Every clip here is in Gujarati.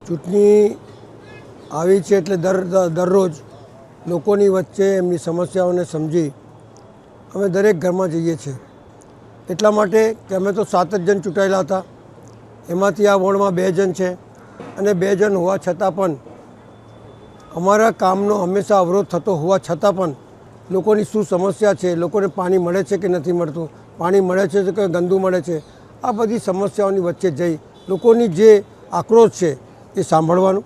ચૂંટણી આવી છે એટલે દરરોજ લોકોની વચ્ચે એમની સમસ્યાઓને સમજી અમે દરેક ઘરમાં જઈએ છીએ। એટલા માટે કે અમે તો 7 જ જણ ચૂંટાયેલા હતા, એમાંથી આ વોર્ડમાં 2 જણ છે અને 2 જણ હોવા છતાં પણ અમારા કામનો હંમેશા અવરોધ થતો હોવા છતાં પણ લોકોની શું સમસ્યા છે, લોકોને પાણી મળે છે કે નથી મળતું, પાણી મળે છે કે ગંદુ મળે છે, આ બધી સમસ્યાઓની વચ્ચે જઈ લોકોની જે આક્રોશ છે એ સાંભળવાનું,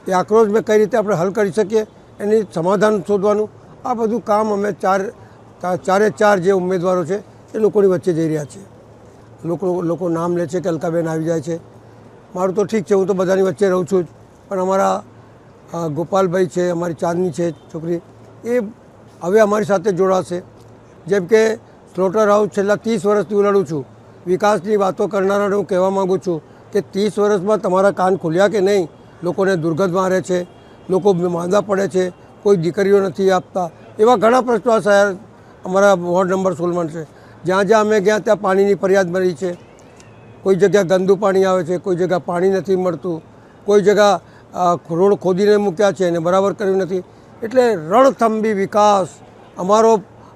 એ આક્રોશને કઈ રીતે આપણે હલ કરી શકીએ એની સમાધાન શોધવાનું, આ બધું કામ અમે ચારે ચાર જે ઉમેદવારો છે એ લોકોની વચ્ચે જઈ રહ્યા છીએ। લોકો નામ લે છે કે અલકાબેન આવી જાય છે, મારું તો ઠીક છે, હું તો બધાની વચ્ચે રહું છું જ, પણ અમારા ગોપાલભાઈ છે, અમારી ચાંદની છે છોકરી, એ હવે અમારી સાથે જોડાશે। જેમ કે સ્લોટર હાઉસ છેલ્લા 30 વર્ષથી હું લડું છું, વિકાસની વાતો કરનારાને હું કહેવા માગું છું કે 30 વર્ષમાં તમારા કાન ખુલ્યા કે નહીં? લોકોને દુર્ગંધ મારે છે, લોકો માંદા પડે છે, કોઈ દીકરીઓ નથી આપતા, એવા ઘણા પ્રશ્નો આ શહેર અમારા વોર્ડ નંબર 16 છે। જ્યાં જ્યાં અમે ગયા ત્યાં પાણીની ફરિયાદ મળી છે, કોઈ જગ્યા ગંદુ પાણી આવે છે, કોઈ જગ્યા પાણી નથી મળતું, કોઈ જગ્યા રોડ ખોદીને મૂક્યા છે અને બરાબર કર્યું નથી। એટલે રણથંભી વિકાસ,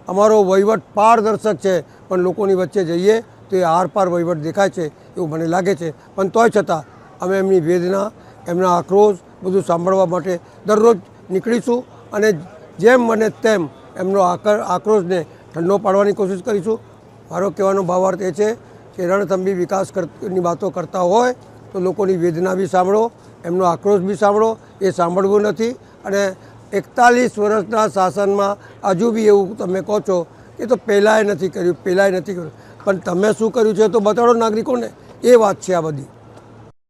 અમારો વહીવટ પારદર્શક છે, પણ લોકોની વચ્ચે જઈએ તો એ આરપાર વહીવટ દેખાય છે એવું મને લાગે છે। પણ તોય છતાં અમે એમની વેદના, એમના આક્રોશ બધું સાંભળવા માટે દરરોજ નીકળીશું અને જેમ બને તેમ એમનો આક્રોશને ઠંડો પાડવાની કોશિશ કરીશું। મારો કહેવાનો ભાવાર્થ એ છે કે રણથંભી વિકાસની વાતો કરતા હોય તો લોકોની વેદના બી સાંભળો, એમનો આક્રોશ બી સાંભળો, એ સાંભળવું નથી। અને 41 વર્ષના શાસનમાં હજુ બી એવું તમે કહો છો કે તો પહેલાંય નથી કર્યું, પણ તમે શું કર્યું છે તો બતાડો નાગરિકોને, એ વાત છે આ બધી।